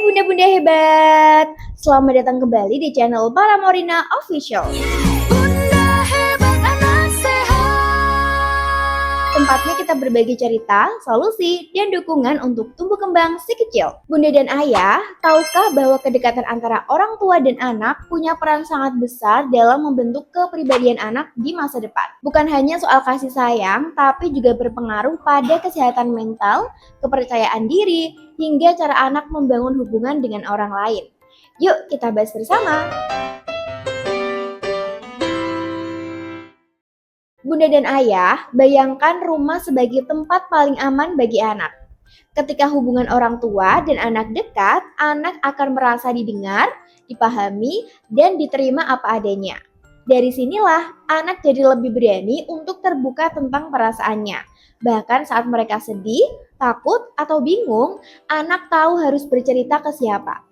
bunda-bunda hebat, selamat datang kembali di channel Para Morina Official. Bunda hebat anak sehat. Tempatnya kita berbagi cerita, solusi, dan dukungan untuk tumbuh kembang si kecil. Bunda dan ayah, tahukah bahwa kedekatan antara orang tua dan anak punya peran sangat besar dalam membentuk kepribadian anak di masa depan? Bukan hanya soal kasih sayang, tapi juga berpengaruh pada kesehatan mental, kepercayaan diri, hingga cara anak membangun hubungan dengan orang lain. Yuk kita bahas bersama. Bunda dan ayah, bayangkan rumah sebagai tempat paling aman bagi anak. Ketika hubungan orang tua dan anak dekat, anak akan merasa didengar, dipahami, dan diterima apa adanya. Dari sinilah anak jadi lebih berani untuk terbuka tentang perasaannya. Bahkan saat mereka sedih, takut, atau bingung, anak tahu harus bercerita ke siapa.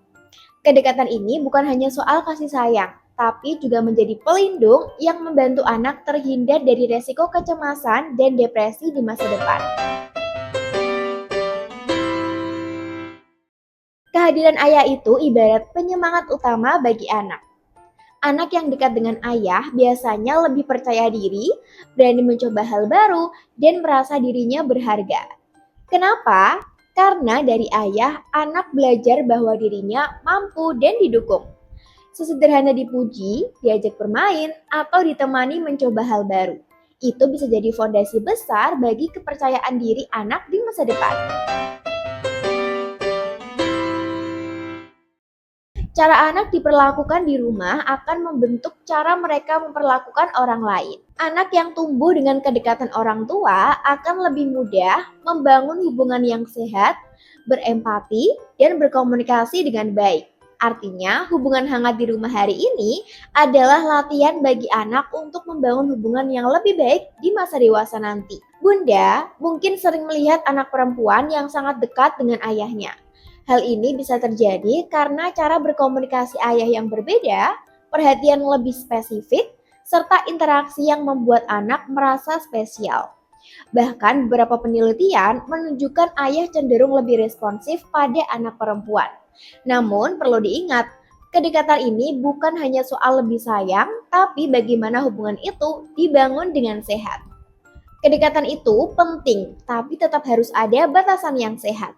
Kedekatan ini bukan hanya soal kasih sayang, tapi juga menjadi pelindung yang membantu anak terhindar dari resiko kecemasan dan depresi di masa depan. Kehadiran ayah itu ibarat penyemangat utama bagi anak. Anak yang dekat dengan ayah biasanya lebih percaya diri, berani mencoba hal baru, dan merasa dirinya berharga. Kenapa? Karena dari ayah, anak belajar bahwa dirinya mampu dan didukung. Sesederhana dipuji, diajak bermain, atau ditemani mencoba hal baru. Itu bisa jadi fondasi besar bagi kepercayaan diri anak di masa depan. Cara anak diperlakukan di rumah akan membentuk cara mereka memperlakukan orang lain. Anak yang tumbuh dengan kedekatan orang tua akan lebih mudah membangun hubungan yang sehat, berempati, dan berkomunikasi dengan baik. Artinya, hubungan hangat di rumah hari ini adalah latihan bagi anak untuk membangun hubungan yang lebih baik di masa dewasa nanti. Bunda mungkin sering melihat anak perempuan yang sangat dekat dengan ayahnya. Hal ini bisa terjadi karena cara berkomunikasi ayah yang berbeda, perhatian lebih spesifik, serta interaksi yang membuat anak merasa spesial. Bahkan beberapa penelitian menunjukkan ayah cenderung lebih responsif pada anak perempuan. Namun perlu diingat, kedekatan ini bukan hanya soal lebih sayang, tapi bagaimana hubungan itu dibangun dengan sehat. Kedekatan itu penting, tapi tetap harus ada batasan yang sehat.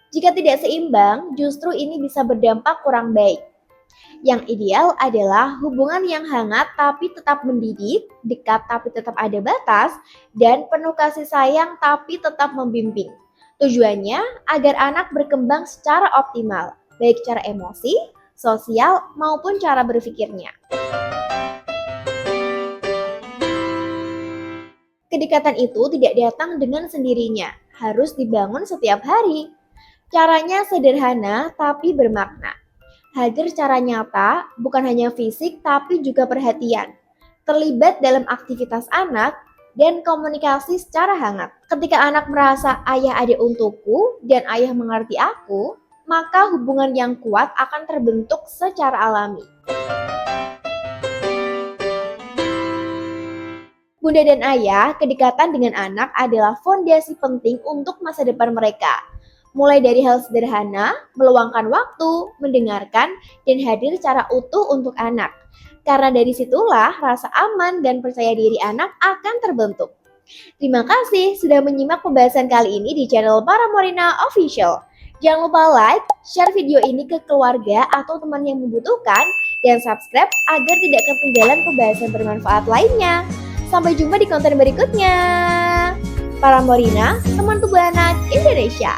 Jika tidak seimbang, justru ini bisa berdampak kurang baik. Yang ideal adalah hubungan yang hangat tapi tetap mendidik, dekat tapi tetap ada batas, dan penuh kasih sayang tapi tetap membimbing. Tujuannya agar anak berkembang secara optimal, baik secara emosi, sosial, maupun cara berpikirnya. Kedekatan itu tidak datang dengan sendirinya, harus dibangun setiap hari. Caranya sederhana tapi bermakna. Hadir secara nyata, bukan hanya fisik tapi juga perhatian. Terlibat dalam aktivitas anak dan komunikasi secara hangat. Ketika anak merasa ayah ada untukku dan ayah mengerti aku, maka hubungan yang kuat akan terbentuk secara alami. Bunda dan ayah, kedekatan dengan anak adalah fondasi penting untuk masa depan mereka. Mulai dari hal sederhana, meluangkan waktu, mendengarkan, dan hadir secara utuh untuk anak. Karena dari situlah rasa aman dan percaya diri anak akan terbentuk. Terima kasih sudah menyimak pembahasan kali ini di channel Para Morina Official. Jangan lupa like, share video ini ke keluarga atau teman yang membutuhkan, dan subscribe agar tidak ketinggalan pembahasan bermanfaat lainnya. Sampai jumpa di konten berikutnya. Para Morina, teman tubuh anak Indonesia.